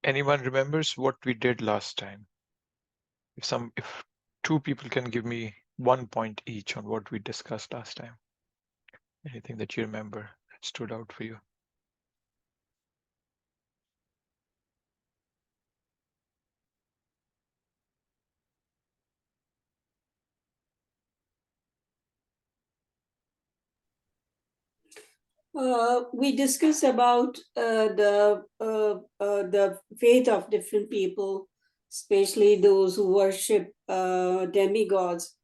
Anyone remembers what we did last time? If two people can give me 1 point each on what we discussed last time. Anything that you remember that stood out for you? We discussed about the faith of different people, especially those who worship demigods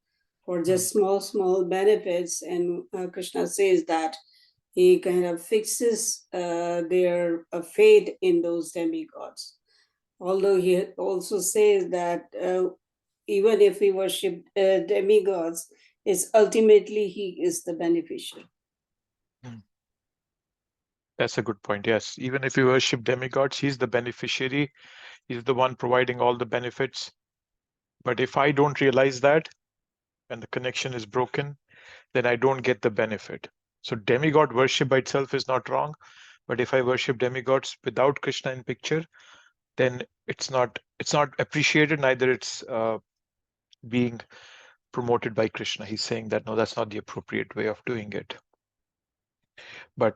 for just small benefits. And Krishna says that he kind of fixes their faith in those demigods. Although he also says that even if we worship demigods, it's ultimately he is the beneficiary. That's a good point. Yes, even if we worship demigods, he's the beneficiary. He's the one providing all the benefits. But if I don't realize that and the connection is broken, then I don't get the benefit. So demigod worship by itself is not wrong. But if I worship demigods without Krishna in picture, then it's not appreciated, neither it's being promoted by Krishna. He's saying that, no, that's not the appropriate way of doing it.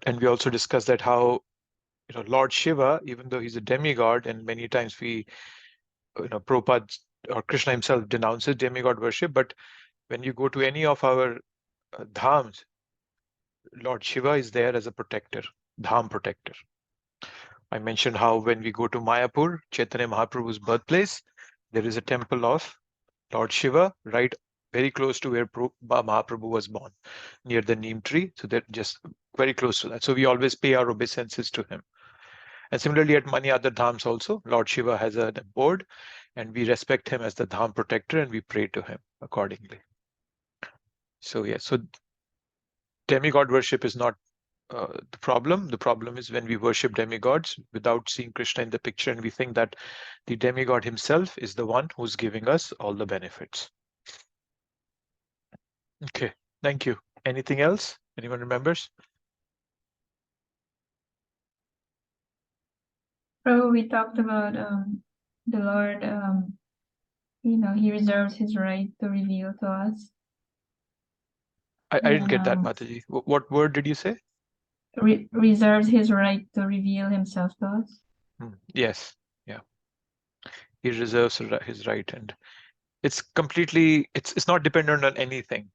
And we also discussed that how, Lord Shiva, even though he's a demigod, and many times Prabhupada or Krishna himself denounces demigod worship, but when you go to any of our dhams, Lord Shiva is there as a protector, dham protector. I mentioned how when we go to Mayapur, Chaitanya Mahaprabhu's birthplace, there is a temple of Lord Shiva right very close to where Mahaprabhu was born, near the neem tree. So they're just very close to that. So we always pay our obeisances to him. And similarly, at many other dhams also, Lord Shiva has a board, and we respect him as the dham protector, and we pray to him accordingly. So yeah, so demigod worship is not the problem. The problem is when we worship demigods without seeing Krishna in the picture, and we think that the demigod himself is the one who's giving us all the benefits. Okay, thank you. Anything else? Anyone remembers? We talked about the Lord, he reserves his right to reveal to us. I didn't get that, Mataji. What word did you say? Reserves his right to reveal himself to us. Yes, yeah. He reserves his right, and it's completely, it's not dependent on anything.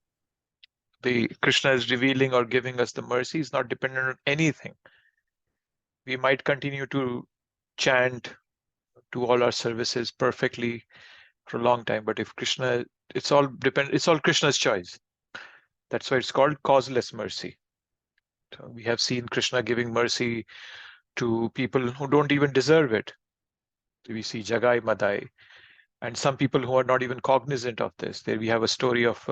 The Krishna is revealing or giving us the mercy is not dependent on anything. We might continue to chant, do all our services perfectly for a long time, but if Krishna, it's all Krishna's choice. That's why it's called causeless mercy. So we have seen Krishna giving mercy to people who don't even deserve it. So we see Jagai Madai, and some people who are not even cognizant of this. There we have a story of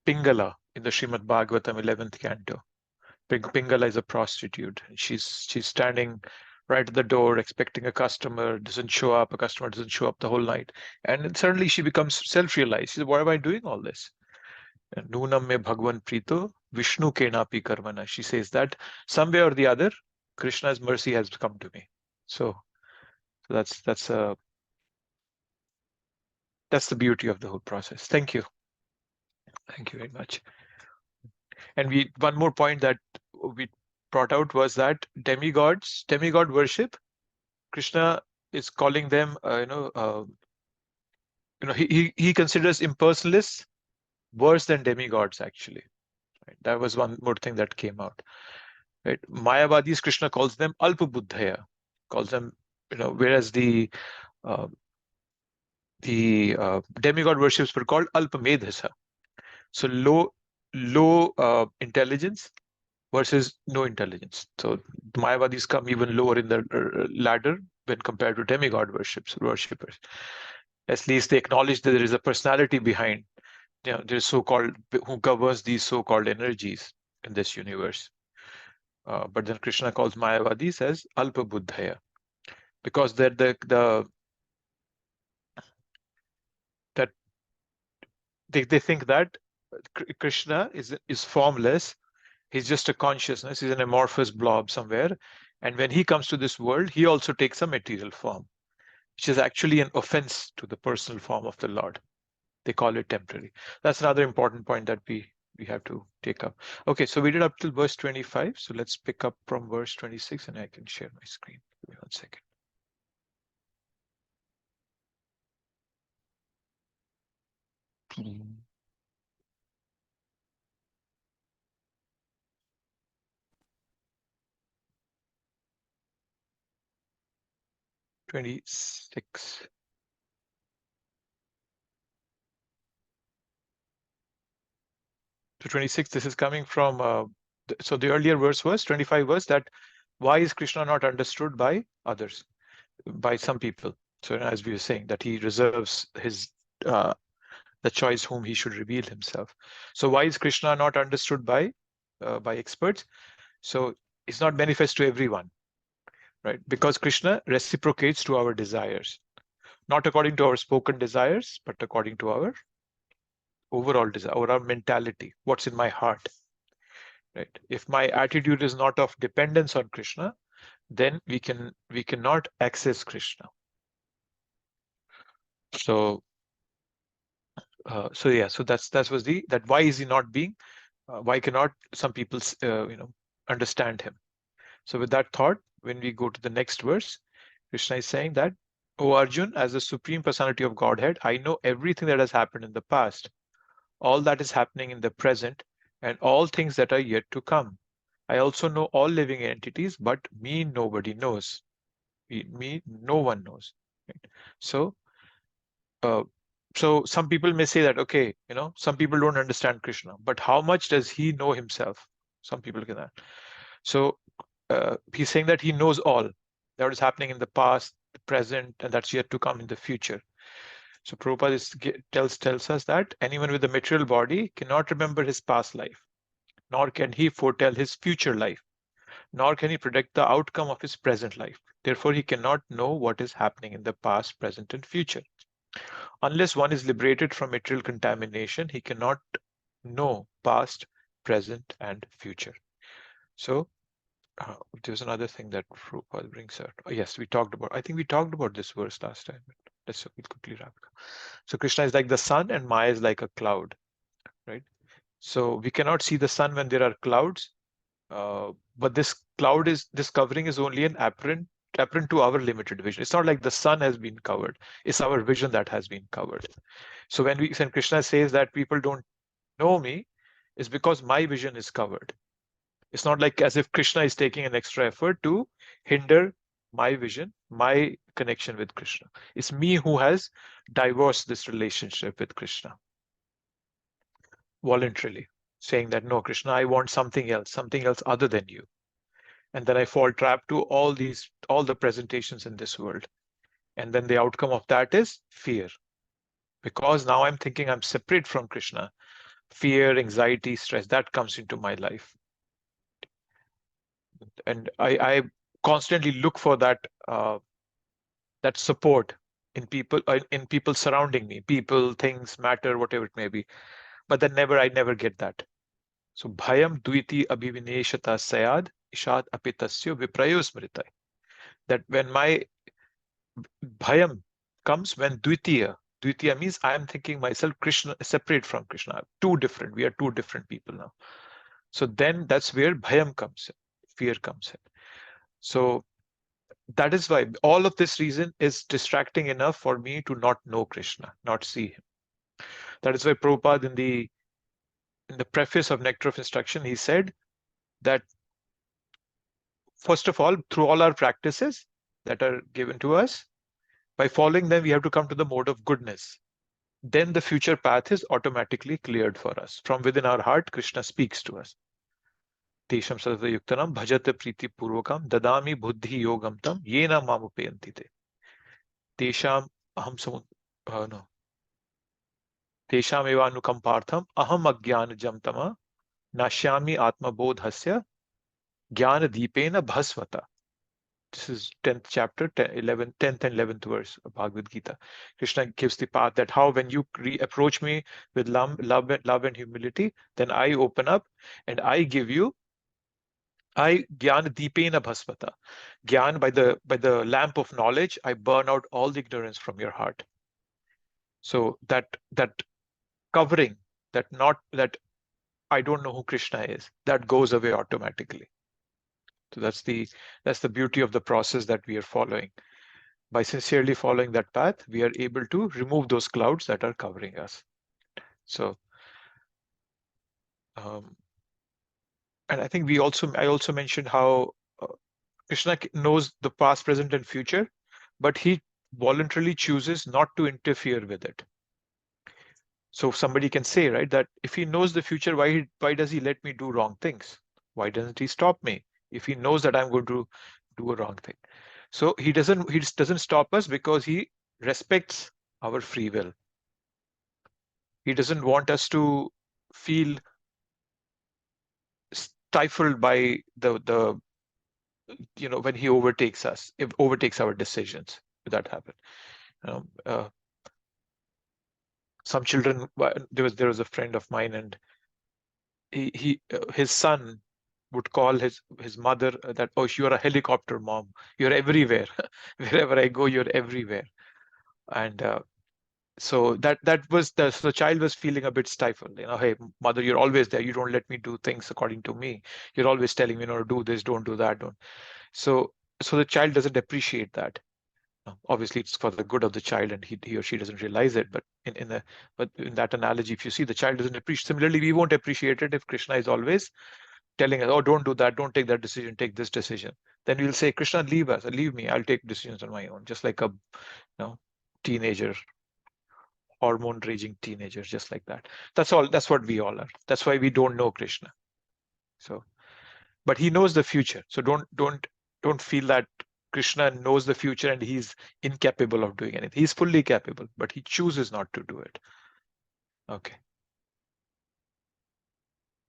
Pingala in the Srimad Bhagavatam 11th canto. Pingala is a prostitute. She's standing right at the door expecting a customer, doesn't show up, a customer doesn't show up the whole night. And then suddenly she becomes self-realized. She says, why am I doing all this? Nunam me Bhagwan Prito, Vishnu kenapi karmana. She says that some way or the other, Krishna's mercy has come to me. So that's the beauty of the whole process. Thank you. Thank you very much. And one more point that we brought out was that demigod worship, Krishna is calling them, he considers impersonalists worse than demigods actually. Right? That was one more thing that came out. Right? Mayavadis, Krishna calls them alpa buddhaya, calls them, whereas the demigod worships were called alpa medhasa. So low intelligence versus no intelligence. So the Mayavadis come even lower in the ladder when compared to demigod worshippers. At least they acknowledge that there is a personality behind, there's so-called, who governs these so-called energies in this universe. But then Krishna calls Mayavadis as Alpa Buddhaya, because they're they think that Krishna is formless. He's just a consciousness. He's an amorphous blob somewhere, And when he comes to this world, he also takes a material form, which is actually an offense to the personal form of the Lord. They call it temporary. That's another important point that we have to take up. Okay, so we did up till verse 25. So let's pick up from verse 26 and I can share my screen. Give me 1 second. (26). So 26, this is coming from, so the earlier verse was 25 verse, that why is Krishna not understood by others, by some people? So as we were saying, that he reserves his the choice whom he should reveal himself. So why is Krishna not understood by experts? So it's not manifest to everyone, right? Because Krishna reciprocates to our desires, not according to our spoken desires, but according to our overall desire or our mentality, what's in my heart, right? If my attitude is not of dependence on Krishna, then we cannot access Krishna. So yeah, so that was that why is he not being, why cannot some people understand him? So with that thought, when we go to the next verse, Krishna is saying that, O Arjun, as the Supreme Personality of Godhead, I know everything that has happened in the past, all that is happening in the present, and all things that are yet to come. I also know all living entities, but me nobody knows. Me no one knows. Right? So so some people may say that, okay, some people don't understand Krishna, but how much does he know himself? Some people can. So he's saying that he knows all that is happening in the past, the present, and that's yet to come in the future. So Prabhupada tells us that anyone with a material body cannot remember his past life, nor can he foretell his future life, nor can he predict the outcome of his present life. Therefore, he cannot know what is happening in the past, present, and future. Unless one is liberated from material contamination, he cannot know past, present, and future. So there's another thing that Prabhupada brings out. Oh, yes, I think we talked about this verse last time. But let's quickly wrap it up. So Krishna is like the sun and Maya is like a cloud, right? So we cannot see the sun when there are clouds, but this covering is only an apparent to our limited vision. It's not like the sun has been covered. It's our vision that has been covered. So when Krishna says that people don't know me, it's because my vision is covered. It's not like as if Krishna is taking an extra effort to hinder my vision, my connection with Krishna. It's me who has divorced this relationship with Krishna voluntarily, saying that, no, Krishna, I want something else other than you. And then I fall trapped to all the presentations in this world. And then the outcome of that is fear. Because now I'm thinking I'm separate from Krishna. Fear, anxiety, stress, that comes into my life. And I constantly look for that support in people surrounding me, people, things, matter, whatever it may be. But then I never get that. So bhayam duiti abhivineshata sayad ishat apitasya viprayo smritai. That when my bhayam comes, when Dvitiya means I am thinking myself Krishna separate from Krishna. We are two different people now. So then that's where bhayam comes in, fear comes in. So that is why all of this reason is distracting enough for me to not know Krishna, not see him. That is why Prabhupada in the preface of Nectar of Instruction, he said that first of all, through all our practices that are given to us, by following them, we have to come to the mode of goodness. Then the future path is automatically cleared for us. From within our heart, Krishna speaks to us. Tesham sadata yuktanam bhajate priti purvakam dadami buddhi yogam tam yena mamupayanti te. Tesham aham no. Tesham eva anukampartham aham agyan jamtama nashyami atma bodhasya jnana deepena bhasvata. This is 10th chapter, 10th and 11th verse of Bhagavad Gita. Krishna gives the path that how when you approach me with love and humility, then I open up and I give you I Gyan Deepena Bhasmata. Gyan, by the lamp of knowledge, I burn out all the ignorance from your heart. So that covering, that I don't know who Krishna is, that goes away automatically. So that's the beauty of the process that we are following. By sincerely following that path, we are able to remove those clouds that are covering us. So, and I think I also mentioned how Krishna knows the past, present, and future, but he voluntarily chooses not to interfere with it. So somebody can say, right, that if he knows the future, why does he let me do wrong things? Why doesn't he stop me if he knows that I'm going to do a wrong thing? So he doesn't stop us because he respects our free will. He doesn't want us to feel stifled by the when he overtakes us, overtakes our decisions. That happen. Some children, there was a friend of mine, and his son would call his mother that, oh, you're a helicopter mom, you're everywhere. Wherever I go, you're everywhere. And so the child was feeling a bit stifled. Hey, mother, you're always there, you don't let me do things according to me, you're always telling me, do this, don't do that, don't. So the child doesn't appreciate that. Obviously it's for the good of the child, and he or she doesn't realize it, but in that analogy, if you see, the child doesn't appreciate. Similarly, we won't appreciate it if Krishna is always telling us, oh, don't do that, don't take that decision, take this decision. Then we'll say, Krishna, leave me, I'll take decisions on my own, just like a teenager, hormone raging teenager, just like that. That's what we all are. That's why we don't know Krishna. So, but he knows the future. So don't feel that Krishna knows the future and he's incapable of doing anything. He's fully capable, but he chooses not to do it. Okay.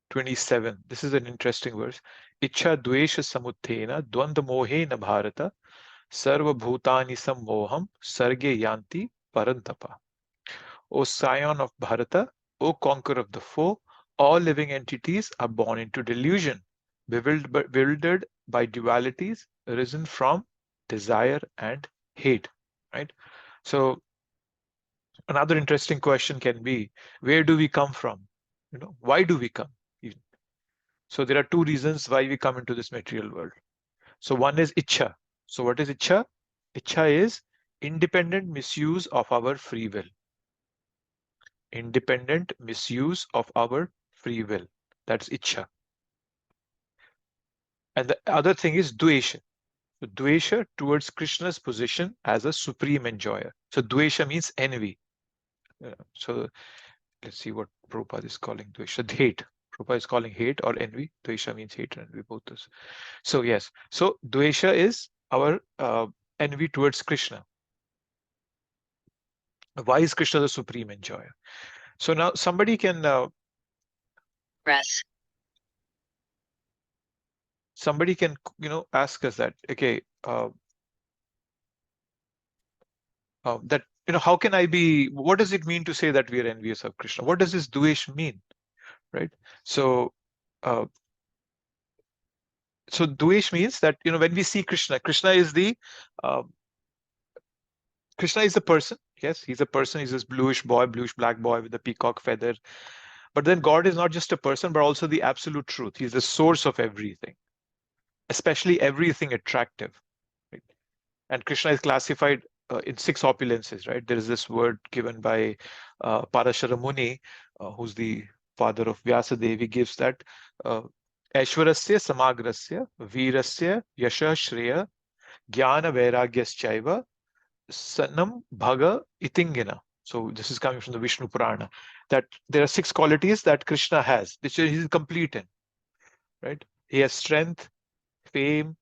27. This is an interesting verse. Ichha dvesha samuthena dvanda mohena bharata sarva bhutani sammoham sarge yanti parantapa. O scion of Bharata, O conqueror of the foe, all living entities are born into delusion, bewildered by dualities arisen from desire and hate. Right? So another interesting question can be, where do we come from? Why do we come? So there are two reasons why we come into this material world. So one is Ichha. So what is Ichha? Ichha is independent misuse of our free will. Independent misuse of our free will. That's Ichha. And the other thing is Dvesha. So Dvesha towards Krishna's position as a supreme enjoyer. So Dvesha means envy. So let's see what Prabhupada is calling Dvesha. Hate. Prabhupada is calling hate or envy. Dvesha means hate and envy, both those. So yes. So Dvesha is our envy towards Krishna. Why is Krishna the supreme enjoyer? So now somebody can ask us that, okay, that how can I be? What does it mean to say that we are envious of Krishna? What does this dvesh mean, right? So dvesh means that when we see Krishna, Krishna is the person. Yes, he's a person. He's this bluish black boy with a peacock feather. But then God is not just a person, but also the absolute truth. He's the source of everything, especially everything attractive. Right? And Krishna is classified in 6 opulences, right? There is this word given by Parashara Muni, who's the father of Vyasadeva. He gives that Aishwarasya Samagrasya Virasya Yasha Shreya Jnana Vairagyaschaiva Sanam Bhaga Itingina. So this is coming from the Vishnu Purana, that there are 6 qualities that Krishna has, which he's complete in, right? He has strength, fame,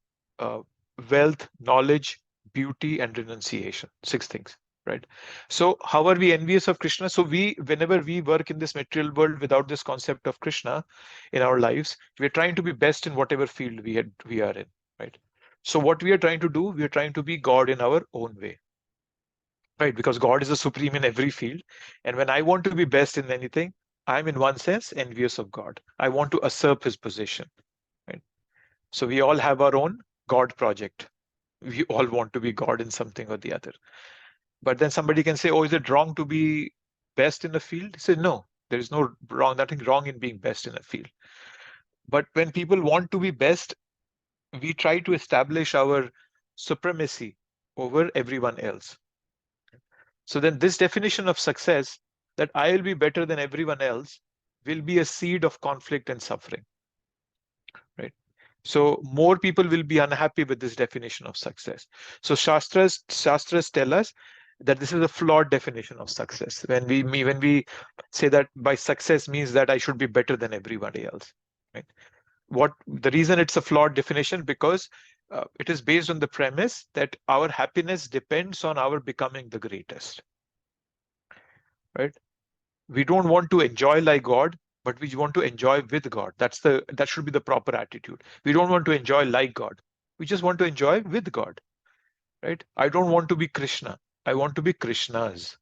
wealth, knowledge, beauty, and renunciation. 6 things, right? So how are we envious of Krishna? So whenever we work in this material world without this concept of Krishna in our lives, we're trying to be best in whatever field we are in, right? So what we are trying to do, we are trying to be God in our own way, right? Because God is the supreme in every field. And when I want to be best in anything, I'm in one sense envious of God. I want to usurp his position, right? So we all have our own God project. We all want to be God in something or the other. But then somebody can say, oh, is it wrong to be best in a field? Say, no, there is no wrong, nothing wrong in being best in a field. But when people want to be best, we try to establish our supremacy over everyone else. So then this definition of success, that I will be better than everyone else, will be a seed of conflict and suffering, right? So more people will be unhappy with this definition of success. So Shastras tell us that this is a flawed definition of success. When we say that by success means that I should be better than everybody else, right? What the reason it's a flawed definition, because it is based on the premise that our happiness depends on our becoming the greatest, right? We don't want to enjoy like God, but we want to enjoy with God. That should be the proper attitude. We don't want to enjoy like God. We just want to enjoy with God, right? I don't want to be Krishna. I want to be Krishna's.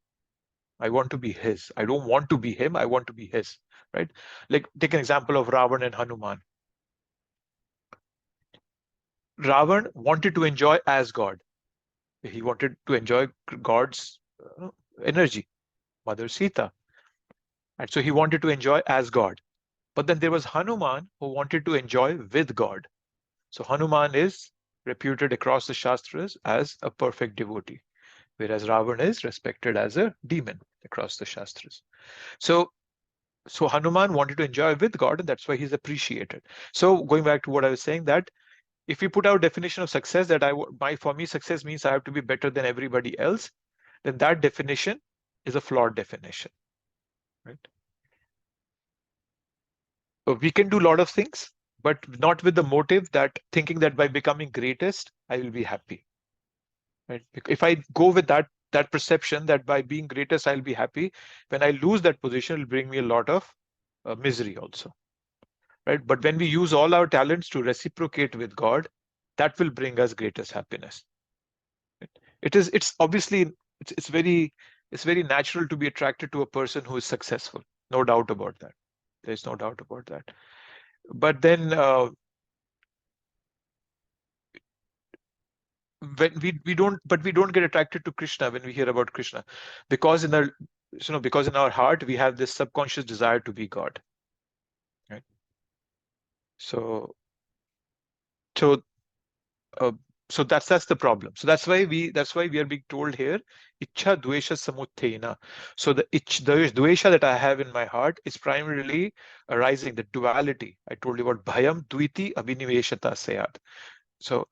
I want to be his. I don't want to be him. I want to be his, right? Like take an example of Ravan and Hanuman. Ravan wanted to enjoy as God. He wanted to enjoy God's energy, Mother Sita. And so he wanted to enjoy as God. But then there was Hanuman who wanted to enjoy with God. So Hanuman is reputed across the Shastras as a perfect devotee, whereas Ravan is respected as a demon across the Shastras. So Hanuman wanted to enjoy with God, and that's why he's appreciated. So going back to what I was saying, that if we put our definition of success, that for me success means I have to be better than everybody else, then that definition is a flawed definition, right? So we can do a lot of things, but not with the motive that thinking that by becoming greatest, I will be happy, right? If I go with that perception that by being greatest, I'll be happy, when I lose that position, it'll bring me a lot of misery also, right? But when we use all our talents to reciprocate with God, that will bring us greatest happiness. It's obviously it's very natural to be attracted to a person who is successful. No doubt about that. There's no doubt about that. But then when we don't get attracted to Krishna when we hear about Krishna, because in our heart we have this subconscious desire to be God, right? So so uh, so that's the problem. So that's why we are being told here, ichha dvesha samuttena. So the dvesha that I have in my heart is primarily arising the duality. I told you about bhayam dviti abhiniveshata sayat. So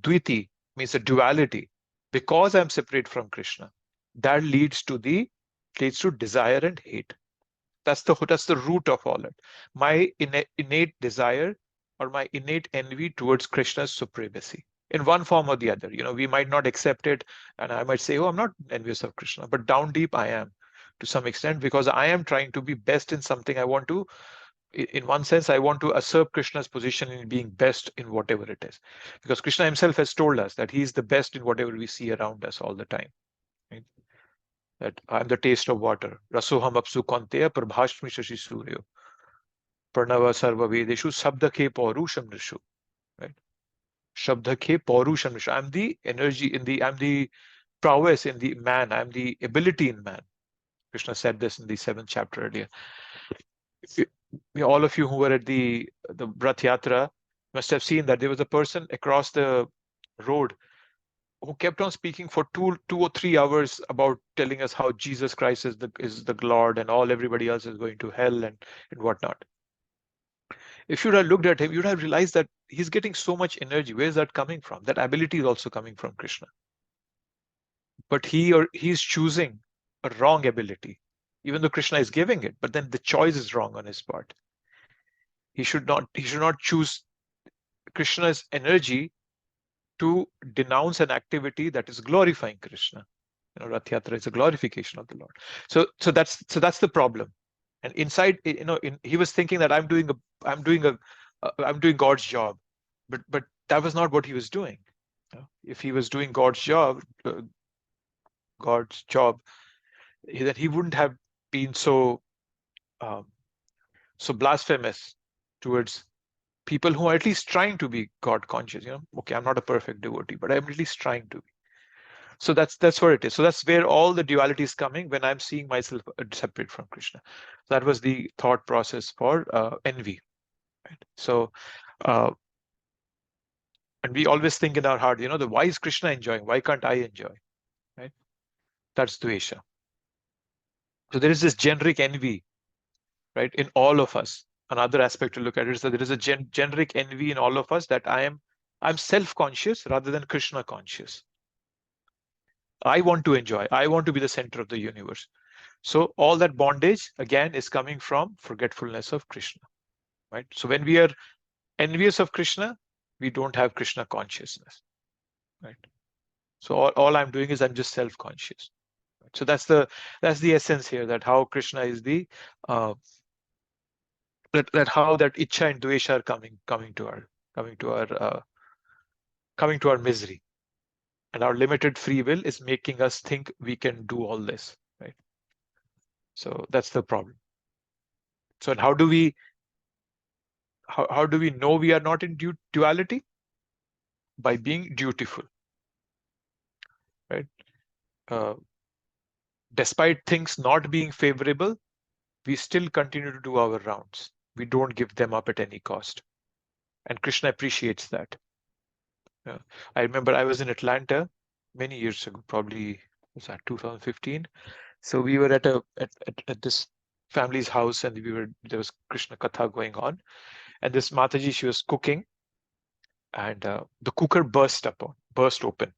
dviti means a duality. Because I'm separate from Krishna, that leads to desire and hate. That's the root of all it. My innate desire or my innate envy towards Krishna's supremacy in one form or the other. We might not accept it, and I might say, oh, I'm not envious of Krishna, but down deep I am to some extent, because I am trying to be best in something. I want to, in one sense, I want to usurp Krishna's position in being best in whatever it is, because Krishna himself has told us that he's the best in whatever we see around us all the time, right? That I'm the taste of water. Rasoham apsu konteya prabhashmi shashi suryo. Pranava sarva vedeshu sabdake paurusham nishu. Right? Shabdake paurusham nishu. I'm the energy I'm the prowess in the man. I'm the ability in man. Krishna said this in the 7th chapter earlier. All of you who were at the Rath Yatra must have seen that there was a person across the road who kept on speaking for 2 or 3 hours about telling us how Jesus Christ is the Lord and everybody else is going to hell and whatnot. If you'd have looked at him, you'd have realized that he's getting so much energy. Where is that coming from? That ability is also coming from Krishna. But he's choosing a wrong ability, even though Krishna is giving it, but then the choice is wrong on his part. He should not choose Krishna's energy to denounce an activity that is glorifying Krishna. Rath Yatra is a glorification of the Lord. So that's the problem. And inside, he was thinking that I'm doing God's job, but that was not what he was doing. If he was doing God's job, that he wouldn't have been so blasphemous towards People who are at least trying to be God conscious. Okay, I'm not a perfect devotee, but I'm at least trying to be. So that's where it is. So that's where all the duality is coming when I'm seeing myself separate from Krishna. That was the thought process for envy. Right? So, and we always think in our heart, why is Krishna enjoying? Why can't I enjoy? Right? That's dvesha. So there is this generic envy, right, in all of us. Another aspect to look at it is that there is a generic envy in all of us, that I'm self-conscious rather than Krishna conscious. I want to enjoy. I want to be the center of the universe. So all that bondage again is coming from forgetfulness of Krishna, right? So when we are envious of Krishna, we don't have Krishna consciousness, right? So all I'm doing is I'm just self-conscious. Right? So that's the essence here, that how Krishna is the that how that ichcha and dvesha are coming to our misery, and our limited free will is making us think we can do all this, right? So that's the problem. So how do we know we are not in duality? By being dutiful, right? Despite things not being favorable, we still continue to do our rounds. We don't give them up at any cost. And Krishna appreciates that. I remember I was in Atlanta many years ago, probably was that 2015. So we were at this family's house, and there was Krishna Katha going on. And this Mataji, she was cooking, and the cooker burst open,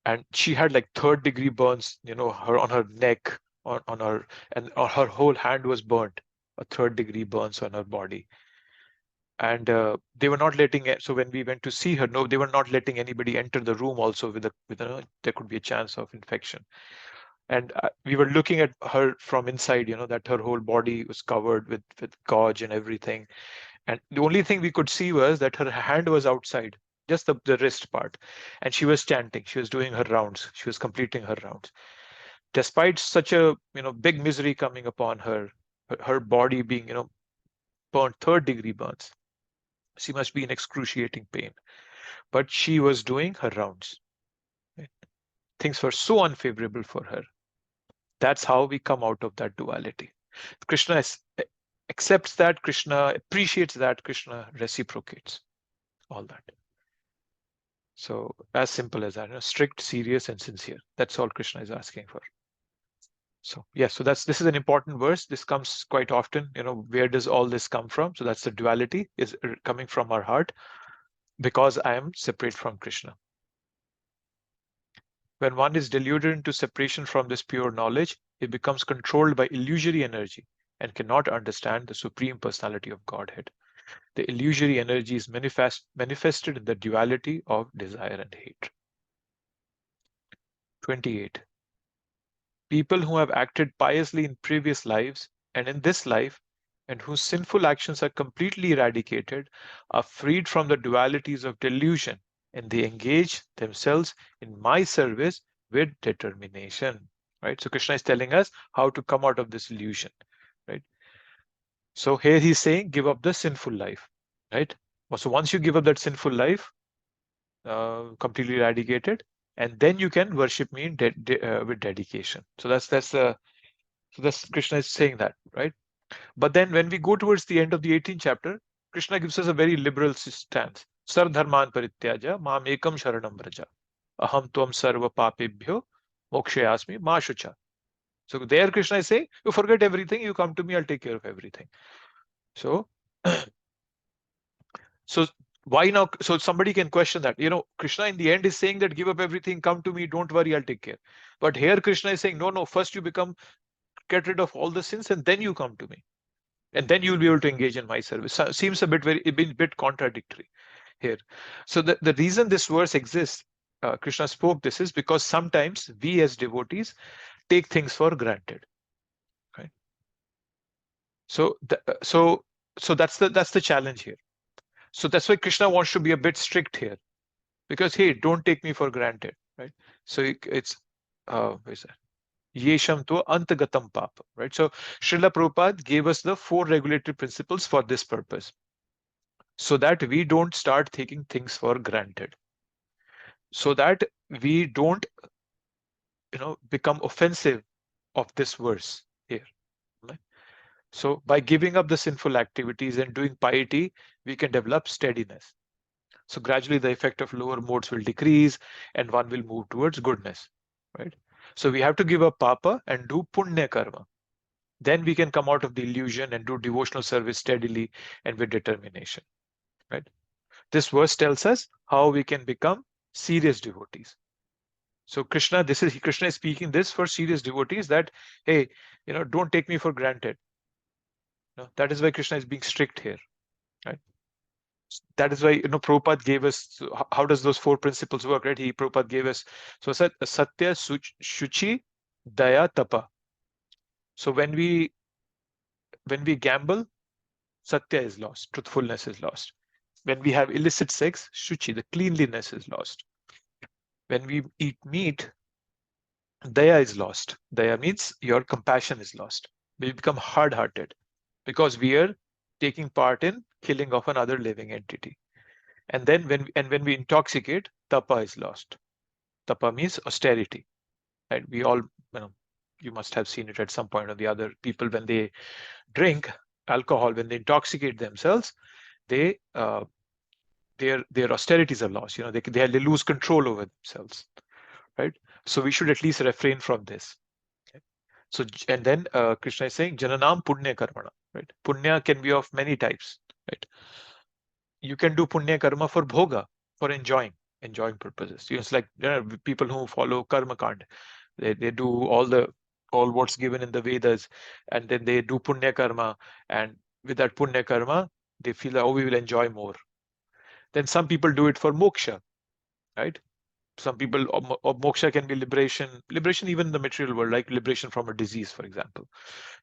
and she had like 3rd-degree burns, her on her neck, on her, and her whole hand was burnt, a 3rd-degree burns on her body. And they were not letting it. So when we went to see her, no, they were not letting anybody enter the room. Also, there could be a chance of infection. And we were looking at her from inside, that her whole body was covered with gauze and everything. And the only thing we could see was that her hand was outside, just the wrist part. And she was chanting. She was doing her rounds. She was completing her rounds. Despite such a big misery coming upon her, her body being burnt, 3rd-degree burns. She must be in excruciating pain. But she was doing her rounds. Right? Things were so unfavorable for her. That's how we come out of that duality. Krishna accepts that, Krishna appreciates that, Krishna reciprocates all that. So as simple as that, strict, serious, and sincere. That's all Krishna is asking for. So yes, so this is an important verse. This comes quite often. Where does all this come from? So that's the duality is coming from our heart, because I am separate from Krishna. When one is deluded into separation from this pure knowledge, it becomes controlled by illusory energy and cannot understand the Supreme Personality of Godhead. The illusory energy is manifested in the duality of desire and hate. 28. People who have acted piously in previous lives and in this life, and whose sinful actions are completely eradicated, are freed from the dualities of delusion, and they engage themselves in my service with determination. Right? So Krishna is telling us how to come out of this illusion. Right? So here he's saying, give up the sinful life. Right? So once you give up that sinful life, completely eradicated, and then you can worship me with dedication. So that's Krishna is saying that, right? But then when we go towards the end of the 18th chapter, Krishna gives us a very liberal stance. Sarv-dharman parityaja mam ekam sharanam vraja. Aham tvam sarva papebhyo mokshayasmi ma shucha. So there Krishna is saying, you forget everything, you come to me, I'll take care of everything. So, so why now? So somebody can question that. Krishna in the end is saying that give up everything, come to me, don't worry, I'll take care. But here Krishna is saying, no, first you get rid of all the sins, and then you come to me. And then you'll be able to engage in my service. So, seems a bit contradictory here. So the reason this verse exists, Krishna spoke this, is because sometimes we as devotees take things for granted. Right? So that's the challenge here. So that's why Krishna wants to be a bit strict here, because hey, don't take me for granted, right? So it's where is that? Yesham to antagatam papa, right? So Srila Prabhupada gave us the 4 regulatory principles for this purpose. so that we don't start taking things for granted, so that we don't, become offensive of this verse here. Right? So by giving up the sinful activities and doing piety, we can develop steadiness. So gradually the effect of lower modes will decrease and one will move towards goodness, right? So we have to give up papa and do punya karma. Then we can come out of the illusion and do devotional service steadily and with determination, right? This verse tells us how we can become serious devotees. So Krishna is speaking this for serious devotees, that, hey, don't take me for granted. That is why Krishna is being strict here, right? That is why, Prabhupada gave us, so how does those 4 principles work, right? Prabhupada gave us, so said, Satya, Shuchi, Daya, Tapa. So when we gamble, Satya is lost, truthfulness is lost. When we have illicit sex, Shuchi, the cleanliness is lost. When we eat meat, Daya is lost. Daya means your compassion is lost. We become hard-hearted because we are taking part in killing of another living entity. And then when we intoxicate, tapa is lost. Tapa means austerity. Right? We all, you must have seen it at some point or the other. People, when they drink alcohol, when they intoxicate themselves, their austerities are lost. They lose control over themselves. Right? So we should at least refrain from this. Okay? So, and then Krishna is saying Jananam Punya Karmana. Right? Punya can be of many types. Right? You can do Punya Karma for bhoga, for enjoying purposes. It's like people who follow Karma Kand. They do all what's given in the Vedas, and then they do Punya Karma, and with that Punya Karma, they feel that, oh, we will enjoy more. Then some people do it for moksha, right? Some people, or moksha can be liberation even in the material world, like liberation from a disease, for example.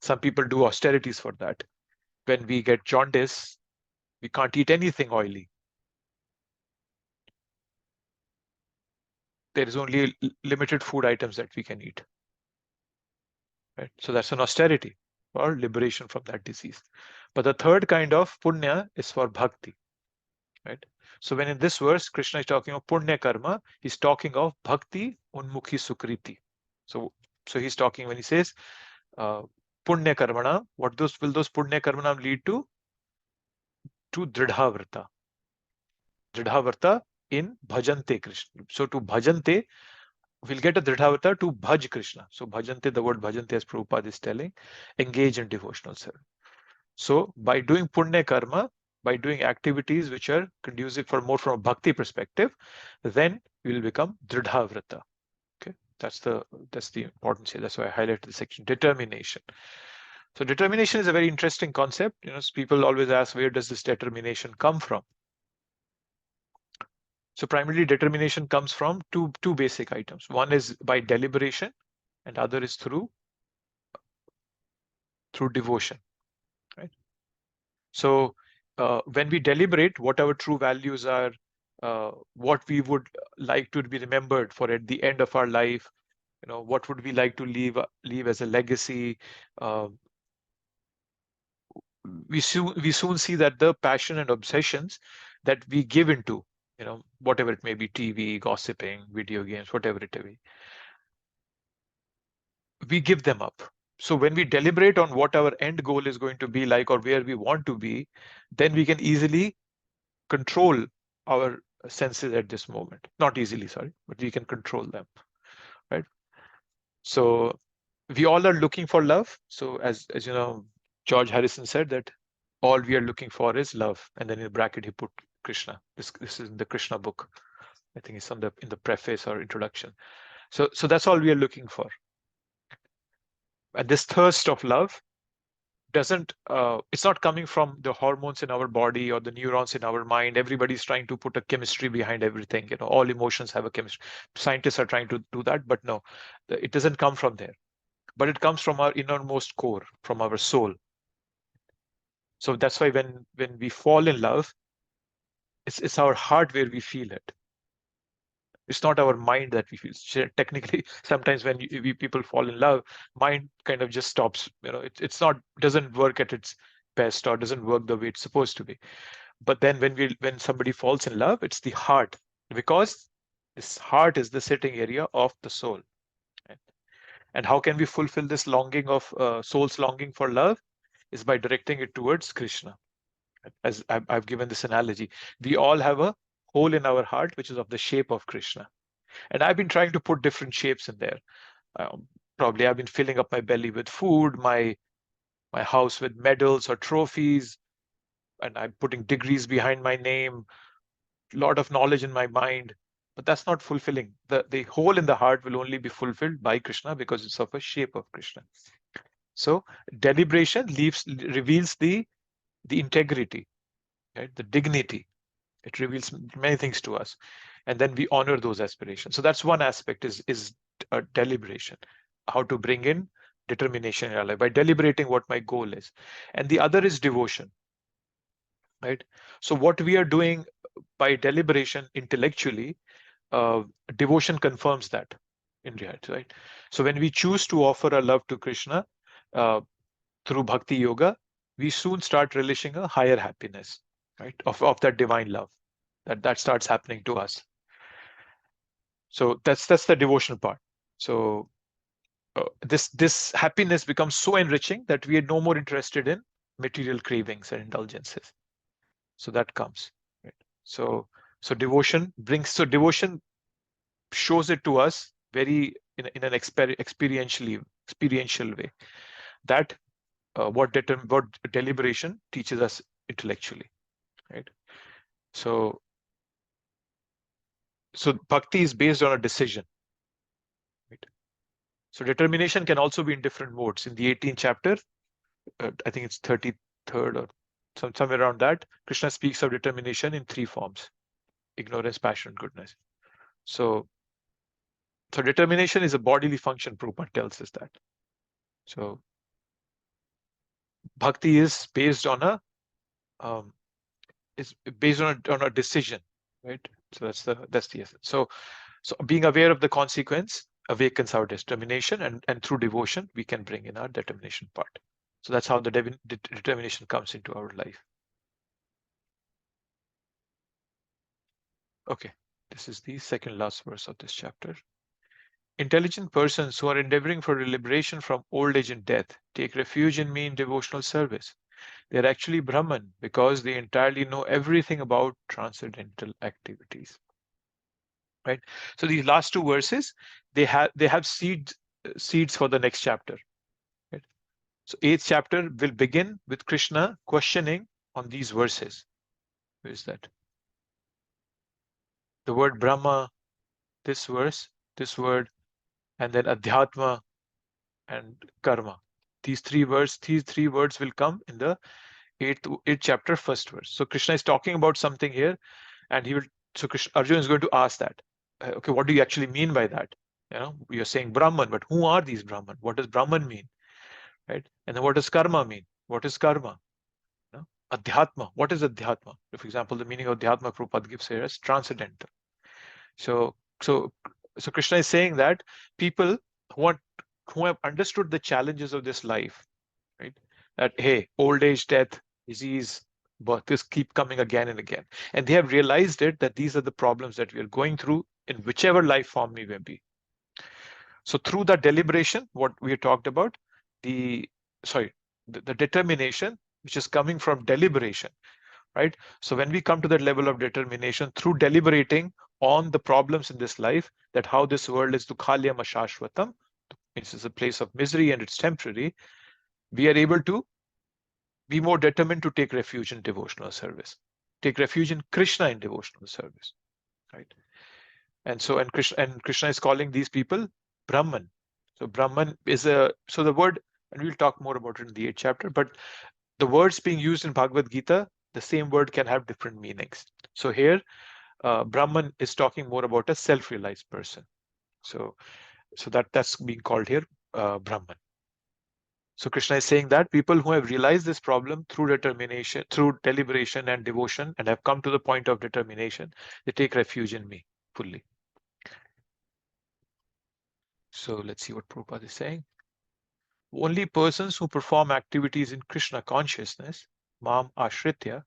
Some people do austerities for that. When we get jaundice, we can't eat anything oily. There is only limited food items that we can eat. Right? So that's an austerity or liberation from that disease. But the third kind of punya is for bhakti. Right? So when in this verse, Krishna is talking of punya karma, he's talking of bhakti unmukhi sukriti. So he's talking, when he says punya karmana, what will those punya karmana lead to? To dridhavrta. Dridhavrta in bhajante Krishna. So to bhajante, we'll get a dridhavata to bhaj Krishna. So bhajante, the word bhajante, as Prabhupada is telling, engage in devotional service. So by doing punya karma, by doing activities which are conducive for more from a bhakti perspective, then we will become dridhavrata. Okay, that's the importance here. That's why I highlighted the section determination. So determination is a very interesting concept. People always ask, where does this determination come from? So primarily determination comes from two basic items. One is by deliberation, and other is through devotion. Right? So when we deliberate what our true values are, what we would like to be remembered for at the end of our life, what would we like to leave as a legacy, we soon see that the passion and obsessions that we give into, whatever it may be, TV, gossiping, video games, whatever it may be, we give them up. So when we deliberate on what our end goal is going to be like, or where we want to be, then we can easily control our senses at this moment. Not easily, sorry, but we can control them, right? So we all are looking for love. So as you know, George Harrison said that all we are looking for is love, and then in bracket he put Krishna. This is in the Krishna book. I think it's in the preface or introduction. So that's all we are looking for. And this thirst of love doesn't, it's not coming from the hormones in our body or the neurons in our mind. Everybody's trying to put a chemistry behind everything. All emotions have a chemistry. Scientists are trying to do that, but no, it doesn't come from there. But it comes from our innermost core, from our soul. So that's why when we fall in love, it's our heart where we feel it. It's not our mind that we feel. Technically, sometimes when people fall in love, mind kind of just stops. It's not, doesn't work at its best, or doesn't work the way it's supposed to be. But then when somebody falls in love, it's the heart, because this heart is the sitting area of the soul. Right? And how can we fulfill this longing of soul's longing for love? Is by directing it towards Krishna. As I've given this analogy, we all have a hole in our heart which is of the shape of Krishna. And I've been trying to put different shapes in there. Probably I've been filling up my belly with food, my house with medals or trophies, and I'm putting degrees behind my name, a lot of knowledge in my mind. But that's not fulfilling. The hole in the heart will only be fulfilled by Krishna because it's of a shape of Krishna. So deliberation reveals the integrity, right? The dignity. It reveals many things to us, and then we honor those aspirations. So that's one aspect, is deliberation, how to bring in determination in our life by deliberating what my goal is. And the other is devotion, right? So what we are doing by deliberation intellectually, devotion confirms that in reality, right? So when we choose to offer our love to Krishna uh, through bhakti yoga, we soon start relishing a higher happiness, right, of that divine love that starts happening to us. So that's the devotional part. So this happiness becomes so enriching that we are no more interested in material cravings and indulgences. So that comes, right? So devotion shows it to us very in an experiential way, that what deliberation teaches us intellectually, right? So bhakti is based on a decision, right? So determination can also be in different modes. In the 18th chapter, I think it's 33rd or somewhere around that, Krishna speaks of determination in 3 forms: ignorance, passion, and goodness. So determination is a bodily function, Prabhupada tells us that. So bhakti is based on a decision, right? So that's the essence. So being aware of the consequence awakens our determination, and through devotion we can bring in our determination part. So that's how the determination comes into our life. Okay, this is the second last verse of this chapter. Intelligent persons who are endeavoring for liberation from old age and death take refuge in me in devotional service. They are actually Brahman because they entirely know everything about transcendental activities. Right. So these last 2 verses, they have seeds for the next chapter. Right. So 8th chapter will begin with Krishna questioning on these verses. Where is that? The word Brahma, this verse, this word, and then Adhyatma and Karma. These 3 words will come in the 8th chapter, 1st verse. So Krishna is talking about something here, and Arjuna is going to ask that. Okay, what do you actually mean by that? You're saying Brahman, but who are these Brahman? What does Brahman mean? Right? And then what does karma mean? What is karma? Adhyatma. What is Adhyatma? For example, the meaning of Adhyatma Prabhupada gives here is transcendental. So Krishna is saying that people who have understood the challenges of this life, right? That hey, old age, death, disease, birth, this keep coming again and again. And they have realized that these are the problems that we are going through in whichever life form we may be. So through that deliberation, what we talked about, the determination, which is coming from deliberation, right? So when we come to that level of determination through deliberating on the problems in this life, that how this world is dukhalyam ashashvatam, it is a place of misery and it's temporary, we are able to be more determined to take refuge in devotional service, take refuge in Krishna in devotional service, right? And Krishna is calling these people Brahman. So Brahman is the word, and we'll talk more about it in the 8th chapter, but the words being used in Bhagavad Gita, the same word can have different meanings. So here, Brahman is talking more about a self-realized person. So that's being called here Brahman. So Krishna is saying that people who have realized this problem through determination, through deliberation and devotion, and have come to the point of determination, they take refuge in me fully. So let's see what Prabhupada is saying. Only persons who perform activities in Krishna consciousness, Mam Ashritya,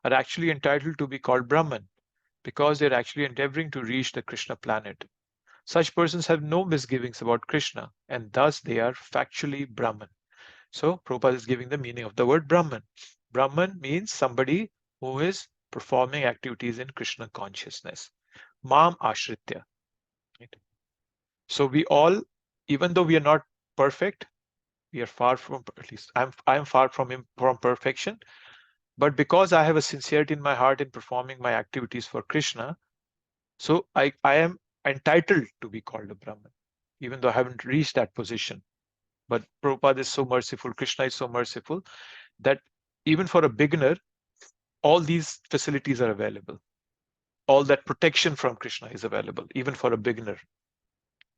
are actually entitled to be called Brahman because they're actually endeavoring to reach the Krishna planet. Such persons have no misgivings about Krishna, and thus they are factually Brahman. So Prabhupada is giving the meaning of the word Brahman. Brahman means somebody who is performing activities in Krishna consciousness. Mam Ashritya. Right? So we all, even though we are not perfect, we are far from, at least I'm far from perfection, but because I have a sincerity in my heart in performing my activities for Krishna, so I am entitled to be called a Brahman, even though I haven't reached that position. But Prabhupada is so merciful, Krishna is so merciful, that even for a beginner, all these facilities are available. All that protection from Krishna is available, even for a beginner.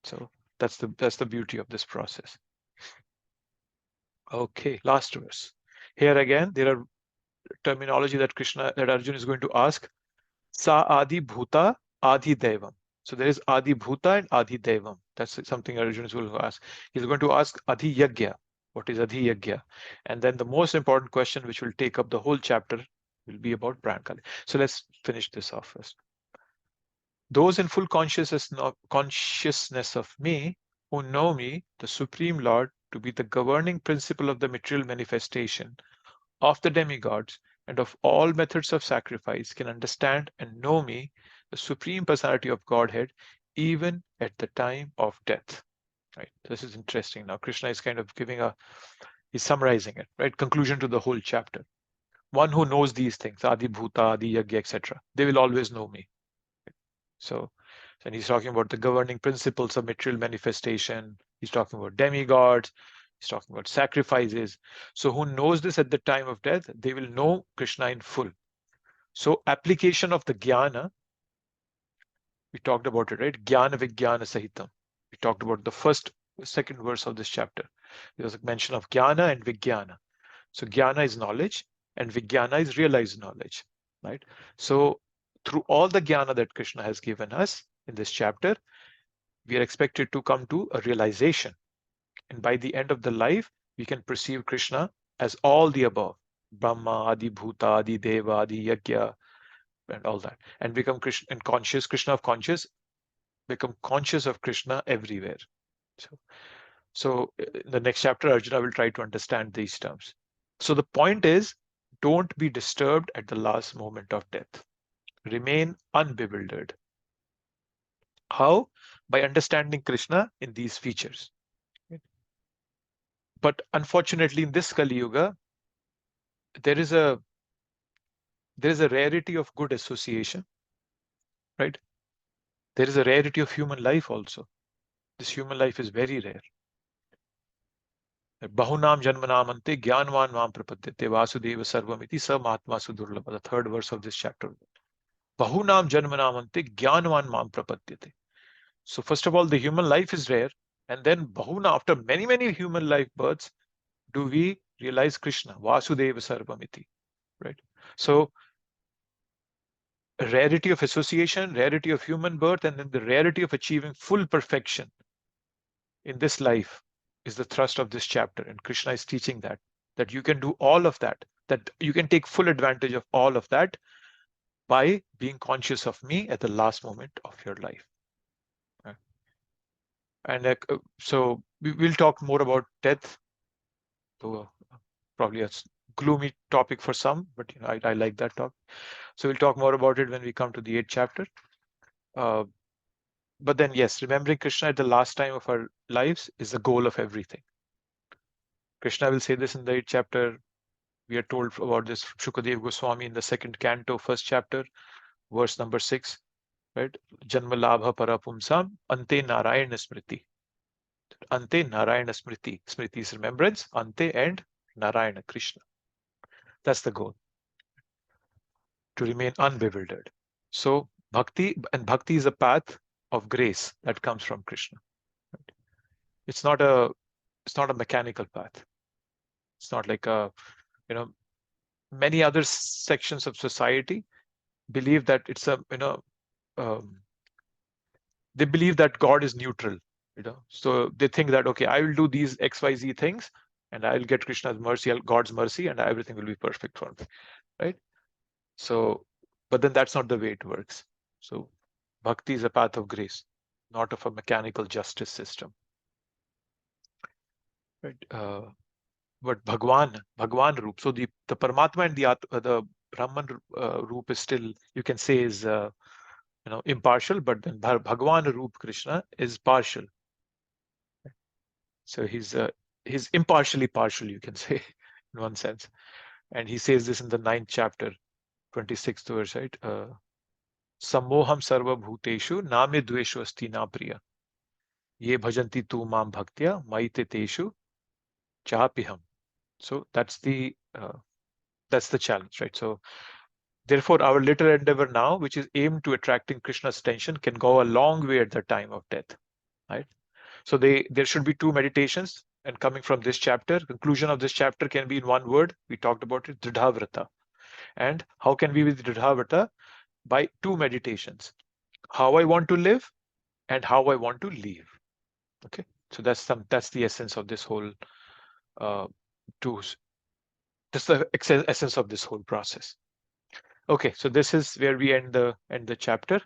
So that's the beauty of this process. Okay, last verse. Here again, there are terminology that Arjuna is going to ask. Sa Adi Bhuta Adi Devam. So there is Adi Bhuta and Adi Devam. That's something Arjuna will ask. He's going to ask Adi Yagya. What is Adi Yagya? And then the most important question, which will take up the whole chapter, will be about Prankali. So let's finish this off first. Those in full consciousness of me, who know me, the Supreme Lord, to be the governing principle of the material manifestation of the demigods and of all methods of sacrifice, can understand and know me, the Supreme Personality of Godhead, even at the time of death. Right? This is interesting. Now Krishna is kind of he's summarizing it, right? Conclusion to the whole chapter. One who knows these things, Adi Bhuta, Adi Yagya, etc., they will always know me. So, and he's talking about the governing principles of material manifestation. He's talking about demigods. He's talking about sacrifices. So who knows this at the time of death, they will know Krishna in full. So application of the jnana, we talked about it, right? Jnana vijnana sahitam. We talked about the second verse of this chapter. There was a mention of jnana and vijnana. So jnana is knowledge and vijnana is realized knowledge, right? So through all the jnana that Krishna has given us in this chapter, we are expected to come to a realization. And by the end of the life, we can perceive Krishna as all the above, Brahma, Adi Bhuta, Adi Deva, Adi Yagya, and all that, and become Krishna and conscious, Krishna of conscious, become conscious of Krishna everywhere. So in the next chapter, Arjuna will try to understand these terms. So the point is, don't be disturbed at the last moment of death. Remain unbewildered. How? By understanding Krishna in these features. But unfortunately, in this Kali Yuga, there is a rarity of good association, right? There is a rarity of human life also. This human life is very rare. Bahunam janmanam ante jnanvan mam prapadyate vasudeva sarvamiti sa mahatma sudurlabha. The third verse of this chapter. Bahunam janmanam ante jnanvan mam prapadyate. So first of all, the human life is rare, and then bahuna, after many, many human life births, do we realize Krishna, Vasudeva Sarvamiti, right? So rarity of association, rarity of human birth, and then the rarity of achieving full perfection in this life is the thrust of this chapter. And Krishna is teaching that you can do all of that you can take full advantage of all of that by being conscious of me at the last moment of your life. And so we'll talk more about death. So probably a gloomy topic for some, but I like that topic. So we'll talk more about it when we come to the 8th chapter. But then, yes, remembering Krishna at the last time of our lives is the goal of everything. Krishna will say this in the 8th chapter. We are told about this Shukadeva Goswami in the 2nd canto, 1st chapter, verse number 6, right? Janma labha parapumsam ante narayana smriti. Ante narayana smriti. Smriti is remembrance, ante and Narayana, Krishna. That's the goal. To remain unbewildered. So bhakti is a path of grace that comes from Krishna. Right? It's not a mechanical path. It's not like many other sections of society believe that it's they believe that God is neutral. So they think that, okay, I will do these XYZ things and I'll get Krishna's mercy, God's mercy, and everything will be perfect for me, right? So, but then that's not the way it works. So bhakti is a path of grace, not of a mechanical justice system. Right? But Bhagwan Roop. So the Paramatma and the Brahman Roop is still, you can say, is impartial, but then Bhagwan Roop Krishna is partial. So he's impartially partial, you can say, in one sense. And he says this in the 9th chapter, 26th verse, right? Sammoham sarva bhuteshu name dveshu asti na priya. Ye bhajanti tu mam bhaktya maite teshu chapiham. So that's the challenge, right? So therefore, our little endeavor now, which is aimed to attracting Krishna's attention, can go a long way at the time of death, right? So there should be 2 meditations, and coming from this chapter, conclusion of this chapter can be in one word. We talked about it, Dridhavrata. And how can we with Dridhavrata? By 2 meditations. How I want to live and how I want to leave. Okay, so that's the essence of this whole that's the essence of this whole process. Okay, so this is where we end the chapter.